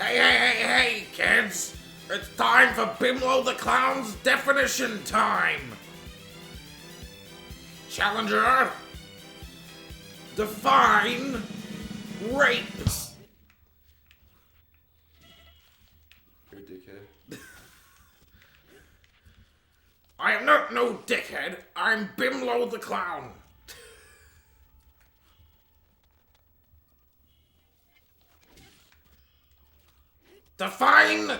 Hey, kids! It's time for Bimlo the Clown's definition time! Challenger, define rape! You're a dickhead. I am not no dickhead, I'm Bimlo the Clown! Define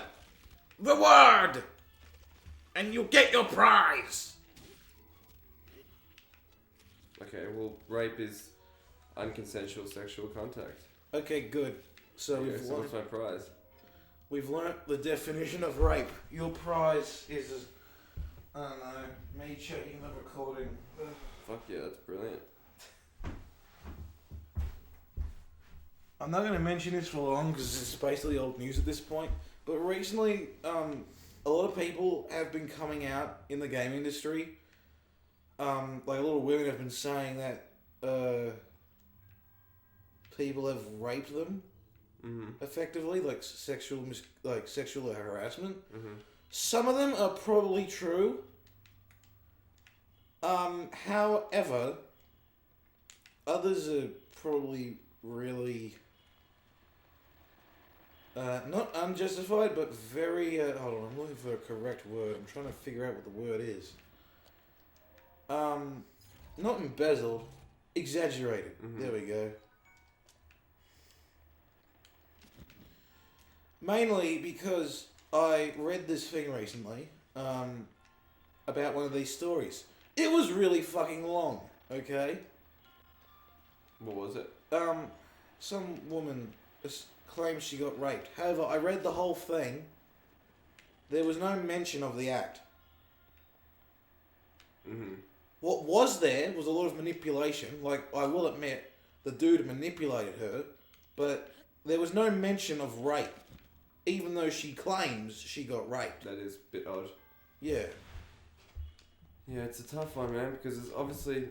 the word, and you get your prize. Okay, well, rape is unconsensual sexual contact. Okay, good. So Okay, so what's my prize? we've learnt the definition of rape. Your prize is, I don't know, me checking the recording. Fuck yeah, that's brilliant. I'm not going to mention this for long because it's basically old news at this point. But recently, a lot of people have been coming out in the game industry. Like a lot of women have been saying that people have raped them, effectively, like sexual harassment. Some of them are probably true. However, others are probably really not unjustified, but very. Hold on, I'm looking for a correct word. I'm trying to figure out what the word is. Not embezzled, exaggerated. There we go. Mainly because I read this thing recently about one of these stories. It was really fucking long, okay? What was it? Some woman claims she got raped. However, I read the whole thing. There was no mention of the act. What was there was a lot of manipulation. Like, I will admit, the dude manipulated her, but there was no mention of rape, even though she claims she got raped. That is a bit odd. Yeah. Yeah, it's a tough one, man, because it's obviously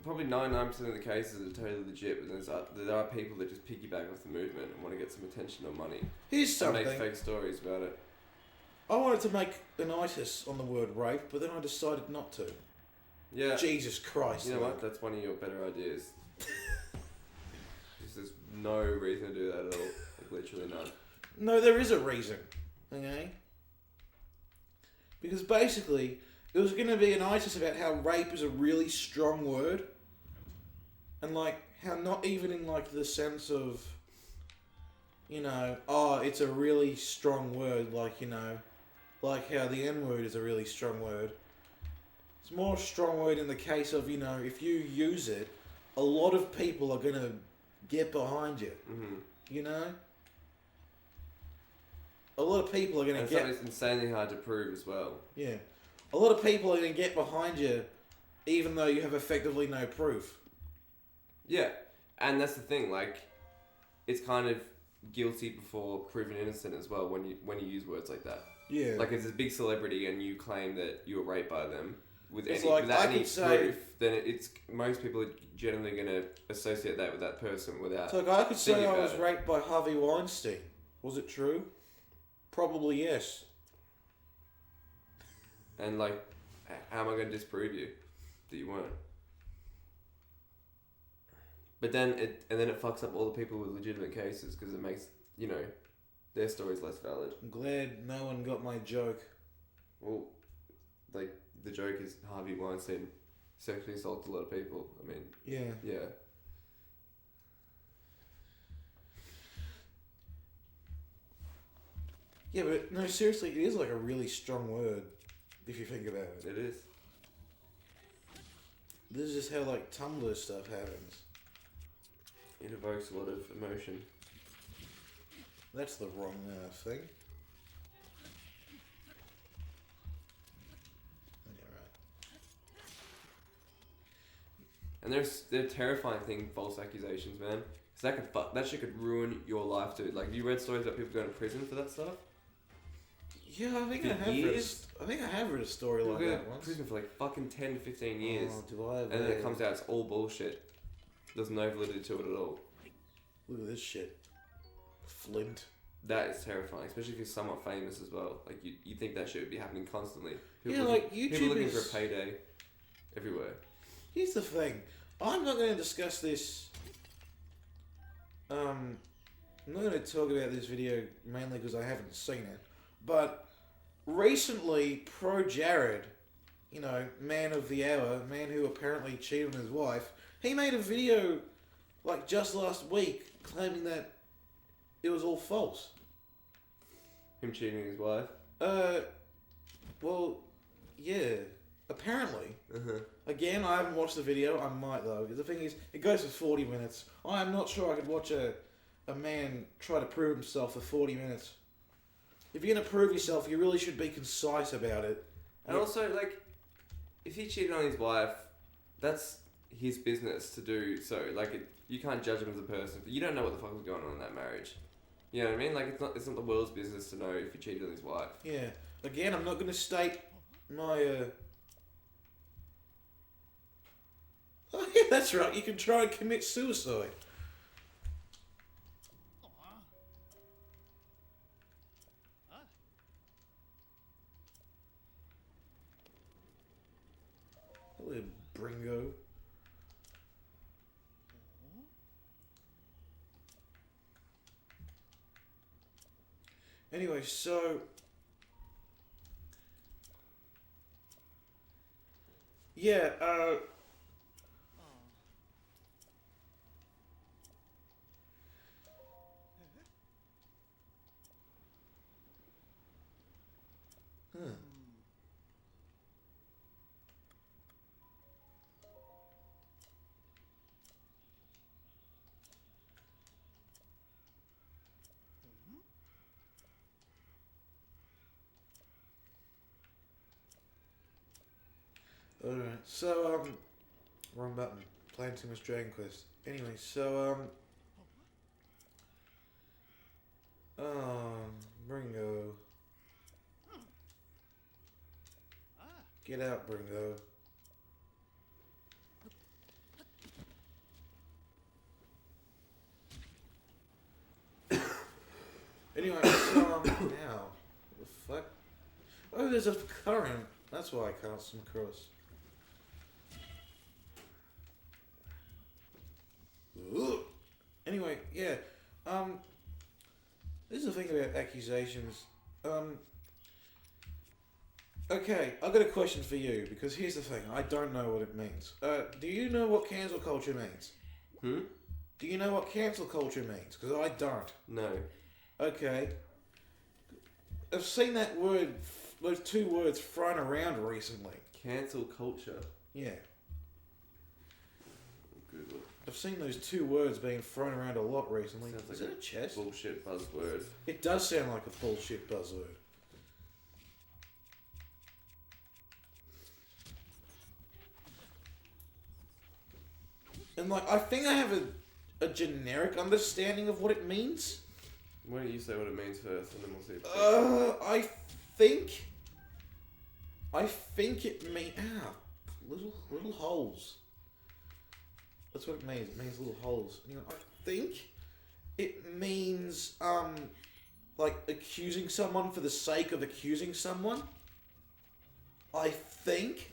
probably 99% of the cases are totally legit, but there are people that just piggyback off the movement and want to get some attention or money. Here's something. And make fake stories about it. I wanted to make an itis on the word rape, but then I decided not to. Yeah. Jesus Christ. You know what? That's one of your better ideas. There's no reason to do that at all. Like, literally none. No, there is a reason. Okay? Because basically, it was going to be an itis about how rape is a really strong word. And, like, how not even in, like, the sense of, you know, it's a really strong word, like, you know, like how the N-word is a really strong word. It's more a strong word in the case of, you know, if you use it, a lot of people are going to get behind you. You know? A lot of people are going to get... And something's insanely hard to prove as well. Yeah. A lot of people are going to get behind you even though you have effectively no proof. Yeah. And that's the thing, like, it's kind of guilty before proven innocent as well when you use words like that. Yeah. Like, if it's a big celebrity and you claim that you were raped by them without any proof, then it's most people are generally going to associate that with that person without... So, like, I could say thinking I was about it. raped by Harvey Weinstein. Was it true? Probably yes. And, like, how am I going to disprove you that you weren't? But then it fucks up all the people with legitimate cases because it makes, you know, their stories less valid. I'm glad no one got my joke. Well, like, the joke is Harvey Weinstein sexually assaulted a lot of people. I mean... Yeah. Yeah. Yeah, but no, seriously, it is like a really strong word if you think about it. It is. This is just how, like, Tumblr stuff happens. It evokes a lot of emotion. That's the wrong thing. Yeah, right. And they're a terrifying thing, false accusations, man. Because that shit could ruin your life, too. Like, have you read stories about people going to prison for that stuff? Yeah, I think For I have years? read a story People like go that to once. prison for like fucking 10 to 15 years. Oh, do I have And then it comes out it's all bullshit. There's no validity to it at all. Look at this shit. Flint. that is terrifying, especially if you're somewhat famous as well. Like you think that shit would be happening constantly. Yeah, like YouTube people looking for a payday everywhere. Here's the thing. I'm not going to discuss this. I'm not going to talk about this video mainly because I haven't seen it. But recently, Pro Jared, you know, man of the hour, man who apparently cheated on his wife, he made a video like just last week claiming that it was all false. Him cheating on his wife? Well, yeah. Apparently. Uh-huh. Again, I haven't watched the video. I might, though. The thing is, it goes for 40 minutes. I am not sure I could watch a man try to prove himself for 40 minutes. If you're going to prove yourself, you really should be concise about it. And also, like, if he cheated on his wife, that's his business to do so. Like, you can't judge him as a person. You don't know what the fuck was going on in that marriage. You know what I mean? Like, it's not the world's business to know if he cheated on his wife. Yeah. Again, I'm not going to state my... Oh, yeah, that's right. You can try and commit suicide. Hello, Bringo. Anyway, so... Yeah, Alright, so, wrong button. Playing too much Dragon Quest. Anyway, so, Bringo. Get out, Bringo. Anyway, so, now. What the fuck? Oh, there's a current. That's why I can't swim across. Ugh. Anyway, yeah. This is the thing about accusations. Okay, I've got a question for you, because here's the thing. I don't know what it means. Do you know what cancel culture means? Do you know what cancel culture means? Because I don't. No. Okay. I've seen that word, those two words thrown around recently. Cancel culture. Yeah. Google. I've seen those two words being thrown around a lot recently. Sounds like Is it a chest? Bullshit buzzword. It does sound like a bullshit buzzword. And like, I think I have a generic understanding of what it means. Why don't you say what it means first, and then we'll see if I think it means little holes. That's what it means. It means little holes. Anyway, I think it means like accusing someone for the sake of accusing someone. I think.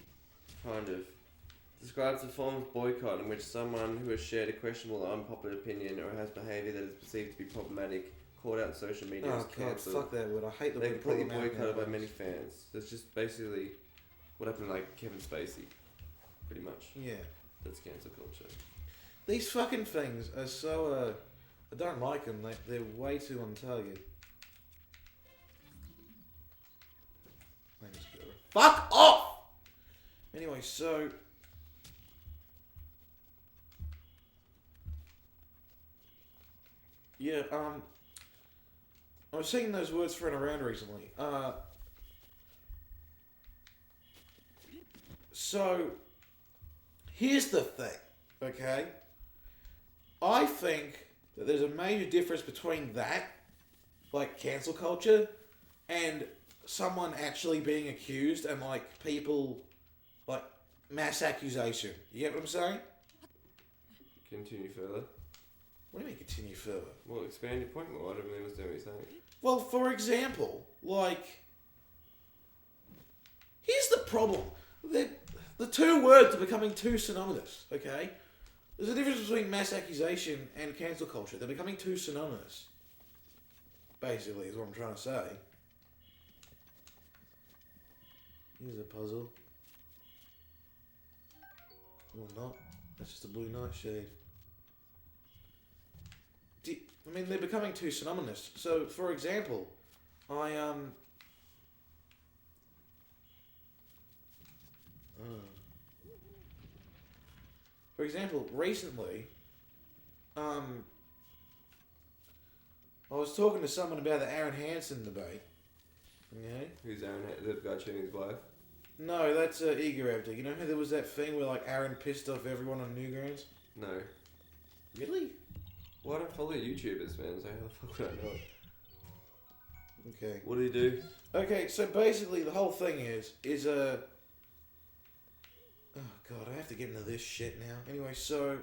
Kind of. Describes a form of boycott in which someone who has shared a questionable or unpopular opinion or has behaviour that is perceived to be problematic called out on social media Oh as god, cancelled. fuck that word. I hate the They word completely problematic. boycotted by many fans. That's just basically what happened to like Kevin Spacey. Pretty much. Yeah. That's cancel culture. These fucking things are so, I don't like them. They're way too on target. Fuck off! Anyway, so... Yeah, I was seeing those words thrown around recently. So, here's the thing, okay? I think that there's a major difference between that, like cancel culture, and someone actually being accused and like people, like mass accusation. You get what I'm saying? Continue further. What do you mean continue further? Well, expand your point more. I don't really understand what you're saying. Well, for example, like, here's the problem. The two words are becoming too synonymous, okay? There's a difference between mass accusation and cancel culture. They're becoming too synonymous. Basically, is what I'm trying to say. Here's a puzzle. Or not. That's just a blue nightshade. I mean, they're becoming too synonymous. So, for example, For example, recently, I was talking to someone about the Aaron Hansen debate. Okay? Who's Aaron? The guy cheating his wife? No, that's Eager After. You know how there was that thing where like Aaron pissed off everyone on Newgrounds? No. Really? Well, I don't follow YouTubers, man, so how the fuck would I know? Okay. What did he do? Okay, so basically the whole thing is oh god, I have to get into this shit now. Anyway, so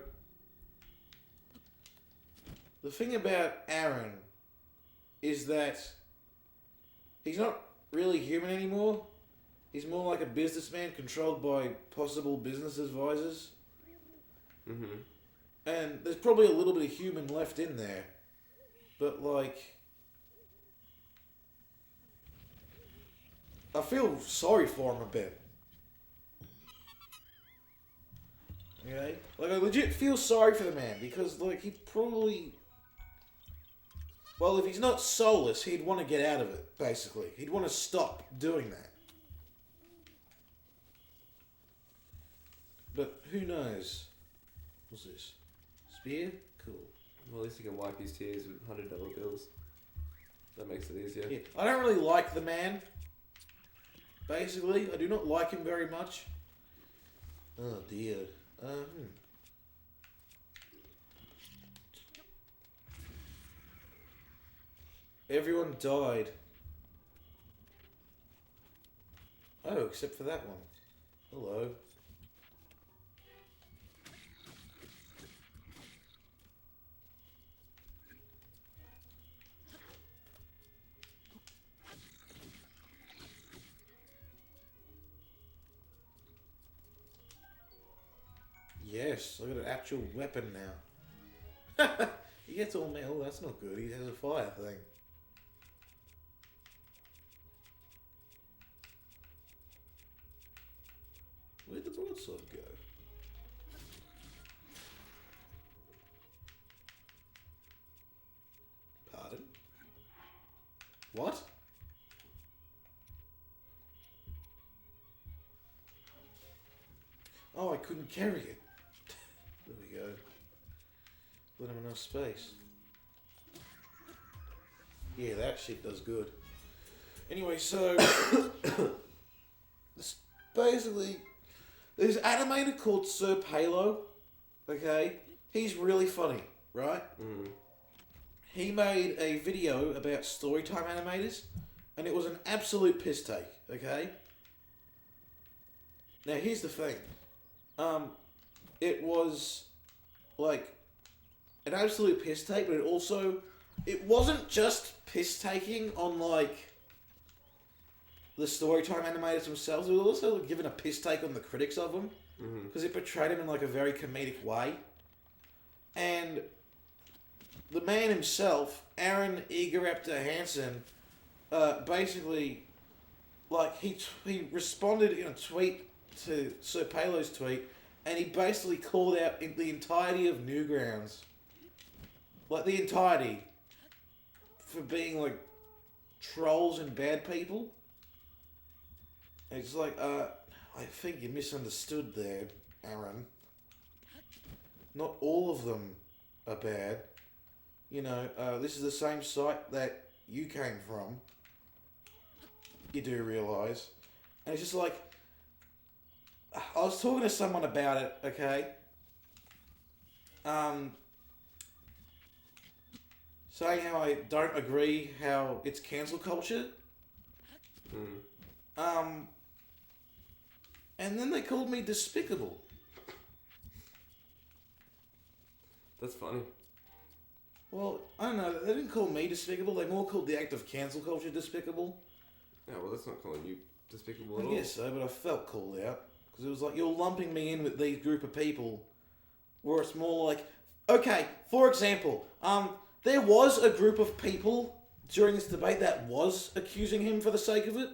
the thing about Aaron is that he's not really human anymore. He's more like a businessman controlled by possible business advisors. Mm-hmm. And there's probably a little bit of human left in there. But like, I feel sorry for him a bit. Okay? Like, I legit feel sorry for the man because, like, he probably... Well, if he's not soulless, he'd want to get out of it, basically. He'd want to stop doing that. But who knows? What's this? Spear? Cool. Well, at least he can wipe his tears with $100 bills. That makes it easier. Yeah. I don't really like the man. Basically, I do not like him very much. Oh dear. Everyone died. Oh, except for that one. Hello. Yes, I got an actual weapon now. He gets all metal, that's not good. He has a fire thing. Where'd the broadsword go? Pardon? What? Oh, I couldn't carry it. There we go. Let him enough space. Yeah, that shit does good. Anyway, so this basically there's an animator called Sir Palo. Okay, he's really funny, right? Mm. He made a video about storytime animators, and it was an absolute piss take. Okay. Now here's the thing. It was like an absolute piss take, but it wasn't just piss taking on like the storytime animators themselves. It was also given a piss take on the critics of them because it portrayed them in like a very comedic way. And the man himself, Aaron Eageraptor Hansen, basically, like he responded in a tweet to Sir Palo's tweet. And he basically called out the entirety of Newgrounds. Like, the entirety. For being, like, trolls and bad people. And it's like, I think you misunderstood there, Aaron. Not all of them are bad. You know, this is the same site that you came from. You do realise. And it's just like... I was talking to someone about it, okay? Saying how I don't agree how it's cancel culture. And then they called me despicable. That's funny. Well, I don't know. They didn't call me despicable. They more called the act of cancel culture despicable. Yeah, well, that's not calling you despicable at I all. guess so, but I felt called out. Because it was like, you're lumping me in with these group of people. Where it's more like... Okay, for example, there was a group of people during this debate that was accusing him for the sake of it.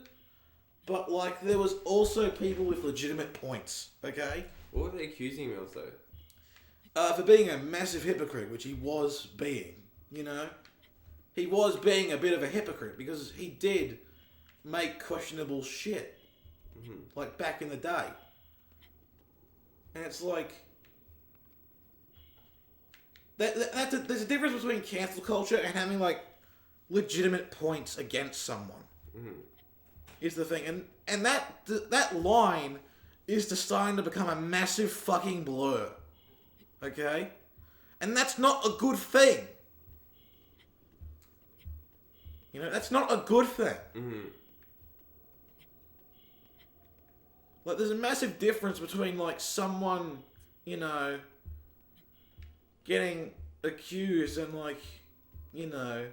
But, like, there was also people with legitimate points, okay? What were they accusing him of, though? For being a massive hypocrite, which he was being, you know? He was being a bit of a hypocrite because he did make questionable shit. Mm-hmm. Like, back in the day. And it's like... there's a difference between cancel culture and having, like, legitimate points against someone. Mm-hmm. Is the thing. And that line is starting to become a massive fucking blur. Okay? And that's not a good thing. You know, that's not a good thing. Mm-hmm. Like, there's a massive difference between, like, someone, you know, getting accused and, like, you know,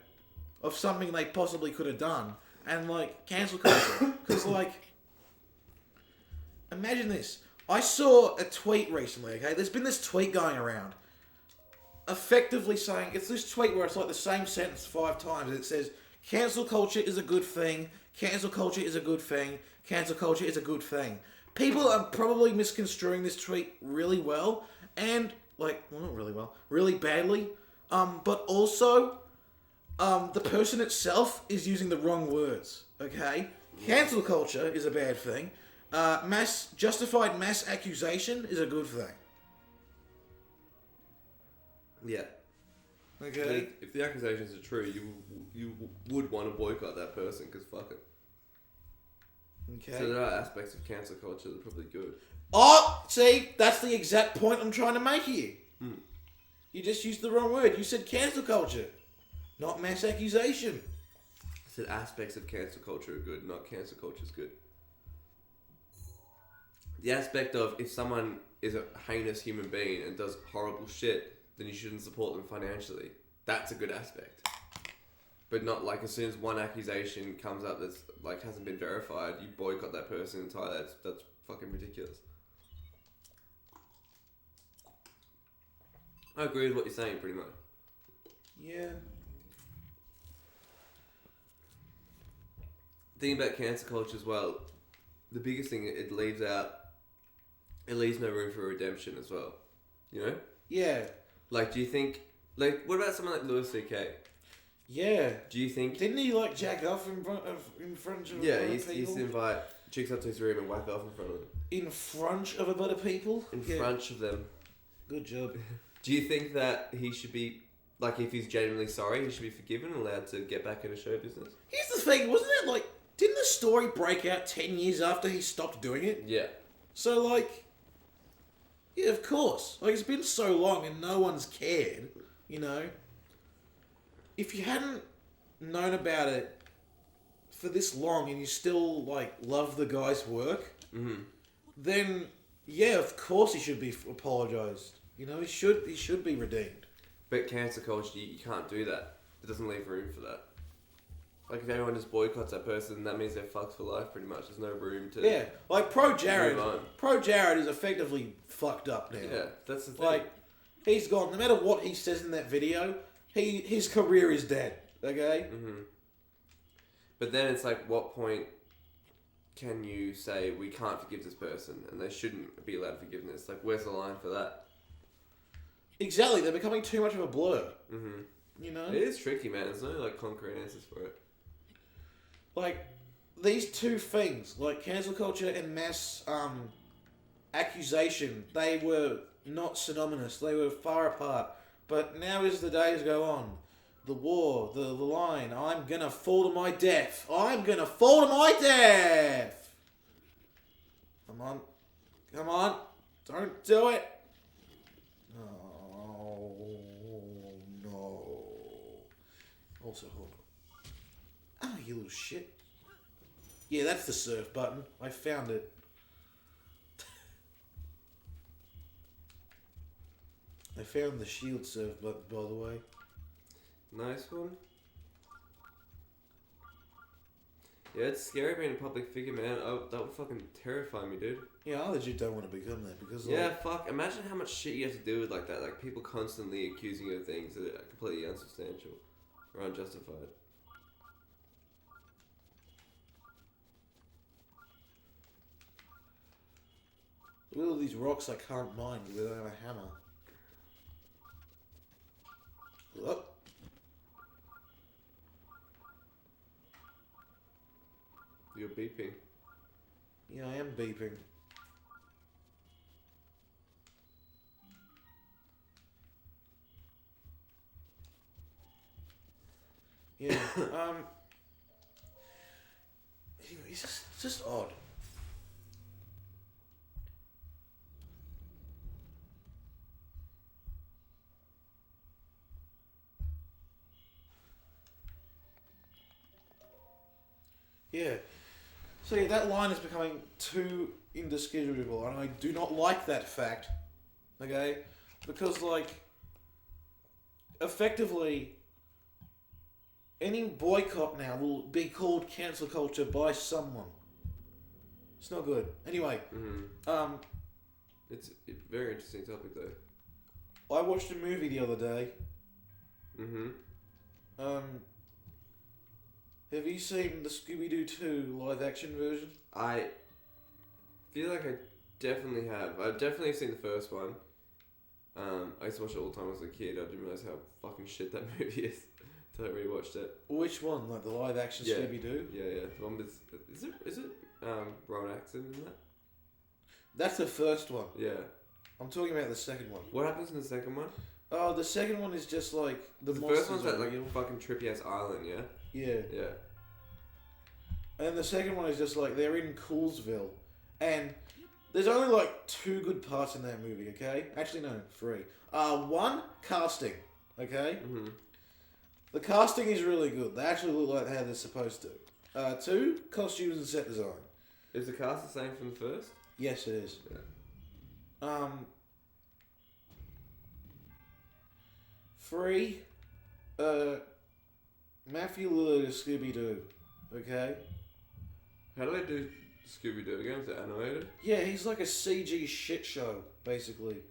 of something they possibly could have done, and, like, cancel culture. Because, like, imagine this. I saw a tweet recently, okay? There's been this tweet going around, effectively saying, it's this tweet where it's, like, the same sentence 5 times. It says, cancel culture is a good thing, cancel culture is a good thing, cancel culture is a good thing. People are probably misconstruing this tweet really well, and, like, well, not really well, really badly, but also, the person itself is using the wrong words, okay? Cancel culture is a bad thing. Justified mass accusation is a good thing. Yeah. Okay? If the accusations are true, you would want to boycott that person, because fuck it. Okay. So there are aspects of cancel culture that are probably good. Oh, see, that's the exact point I'm trying to make here. Hmm. You just used the wrong word. You said cancel culture, not mass accusation. I said aspects of cancel culture are good, not cancel culture is good. The aspect of if someone is a heinous human being and does horrible shit, then you shouldn't support them financially. That's a good aspect. But not like as soon as one accusation comes up that's like hasn't been verified, you boycott that person entirely. That's fucking ridiculous. I agree with what you're saying pretty much. Yeah. Thinking about cancel culture as well, the biggest thing it leaves no room for redemption as well. You know? Yeah. Like, do you think, like, what about someone like Louis C.K.? Yeah. Do you think... Didn't he, like, jack off in front of Yeah, other he used people? to invite chicks up to his room and whack off in front of them. In front of a lot of people? In front of them. Good job. Do you think that he should be, like, if he's genuinely sorry, he should be forgiven and allowed to get back into show business? Here's the thing, wasn't it, like, didn't the story break out 10 years after he stopped doing it? Yeah. So, like, yeah, of course. Like, it's been so long and no one's cared, you know? If you hadn't known about it for this long and you still, like, love the guy's work, then, yeah, of course he should be apologised. You know, he should be redeemed. But cancel culture, you can't do that. It doesn't leave room for that. Like, if everyone just boycotts that person, that means they're fucked for life, pretty much. There's no room to... Yeah, like, Pro Jared is effectively fucked up now. Yeah, that's the thing. Like, he's gone. No matter what he says in that video, his career is dead, okay? Mm-hmm. But then it's like, what point can you say, we can't forgive this person, and they shouldn't be allowed forgiveness? Like, where's the line for that? Exactly, they're becoming too much of a blur. Mm-hmm. You know? It is tricky, man. There's no, like, concrete answers for it. Like, these two things, like cancel culture and mass accusation, they were not synonymous. They were far apart. But now as the days go on, the war, the line, I'm gonna fall to my death. I'm gonna fall to my death! Come on. Come on. Don't do it. Oh, no. Also, hold on. Oh, you little shit. Yeah, that's the surf button. I found it. I found the shield surf button, by the way. Nice one. Yeah, it's scary being a public figure, man. Oh, that would fucking terrify me, dude. Yeah, I legit don't want to become that because Yeah, fuck. Imagine how much shit you have to deal with like that. Like people constantly accusing you of things that are completely unsubstantial or unjustified. look at all these rocks I can't mine without a hammer. Look. You're beeping. Yeah, I am beeping. Yeah, it's just odd. Yeah. So yeah, that line is becoming too indistinguishable, and I do not like that fact. Okay? Because, like, effectively, any boycott now will be called cancel culture by someone. It's not good. Anyway, It's a very interesting topic, though. I watched a movie the other day. Have you seen the Scooby-Doo 2 live-action version? I feel like I definitely have. I've definitely seen the first one. I used to watch it all the time as a kid. I didn't realize how fucking shit that movie is until I rewatched it. Which one? Like the live-action Yeah. Scooby-Doo? Yeah. The one with is it Ron Atkinson in that? That's the first one. Yeah. I'm talking about the second one. What happens in the second one? Oh, the second one is just like the The monsters first one's that are like real. fucking trippy ass island, yeah. Yeah. Yeah. And the second one is just like they're in Coolsville, and there's only like 2 good parts in that movie. Okay, actually no, 3. One, casting. Okay, the casting is really good. They actually look like how they're supposed to. 2, costumes and set design. Is the cast the same from the first? Yes, it is. Yeah. 3, Matthew Lillard is Scooby-Doo. Okay. How do they do Scooby-Doo again? Is it animated? Yeah, he's like a CG shit show, basically.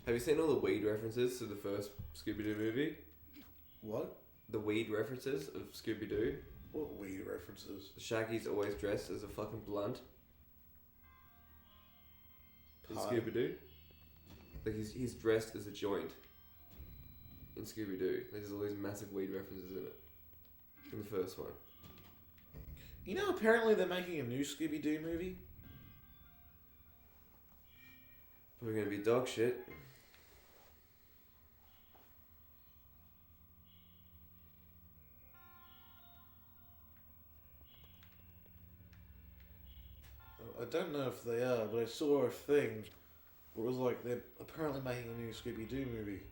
Have you seen all the weed references to the first Scooby-Doo movie? What? The weed references of Scooby-Doo? What weird references? Shaggy's always dressed as a fucking blunt. In Hi. Scooby-Doo. Like he's dressed as a joint. In Scooby-Doo. There's all these massive weed references in it. In the first one. You know, apparently they're making a new Scooby-Doo movie. We're gonna be dog shit. I don't know if they are, but I saw a thing where it was like they're apparently making a new Scooby-Doo movie.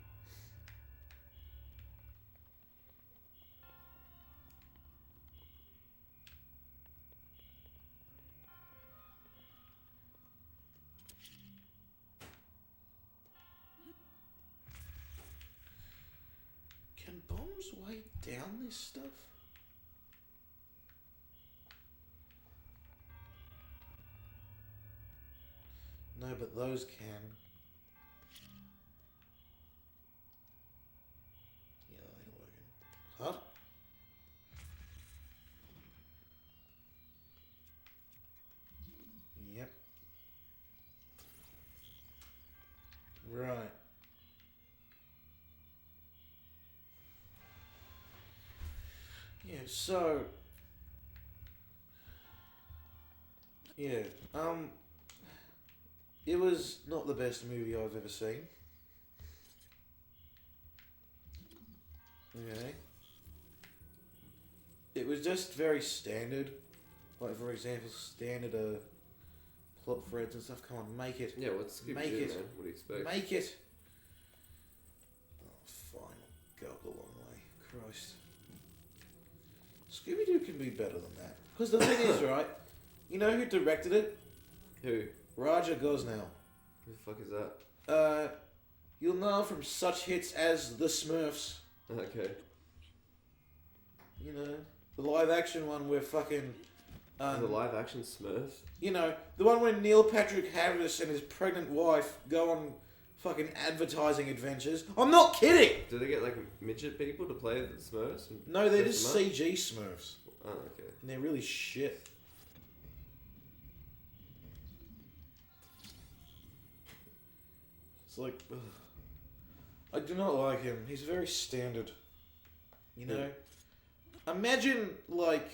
Can bombs weigh down this stuff? No, but those can. Yeah, that ain't working. Huh? Yep. Right. Yeah, so... Yeah, it was not the best movie I've ever seen. Okay. It was just very standard. Like, for example, standard plot threads and stuff. Come on, make it. Yeah, what's Scooby-Doo, Make it. man? What do you expect? Make it. Oh, fine. I'll go up a long way. Christ. Scooby-Doo can be better than that. Because the thing is, right? You know who directed it? Who? Raja Gosnell. Who the fuck is that? You'll know from such hits as The Smurfs. Okay. You know, the live action one where fucking... The live action Smurfs? You know, the one where Neil Patrick Harris and his pregnant wife go on fucking advertising adventures. I'm not kidding! Do they get like midget people to play the Smurfs? And No, they're dress just them up? CG Smurfs. Oh, okay. And they're really shit. It's like... Ugh. I do not like him. He's very standard. You know? Imagine, like...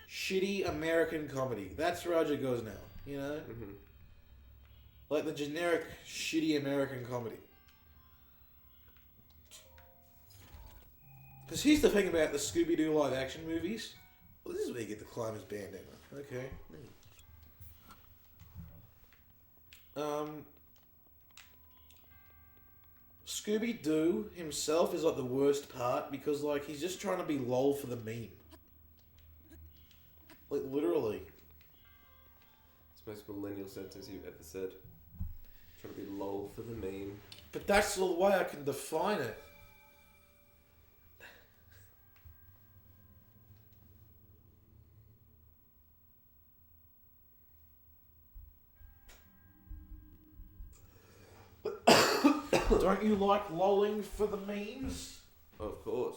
shitty American comedy. That's Raja Gosnell, you know? Mm-hmm. Like the generic shitty American comedy. Because here's the thing about the Scooby-Doo live action movies. Well, this is where you get the climber's bandana. Okay. Scooby-Doo himself is like the worst part because like he's just trying to be lol for the meme. Like literally. It's the most millennial sentence you've ever said. Trying to be lol for the meme. But that's the way I can define it. Don't you like lolling for the memes? Oh, of course.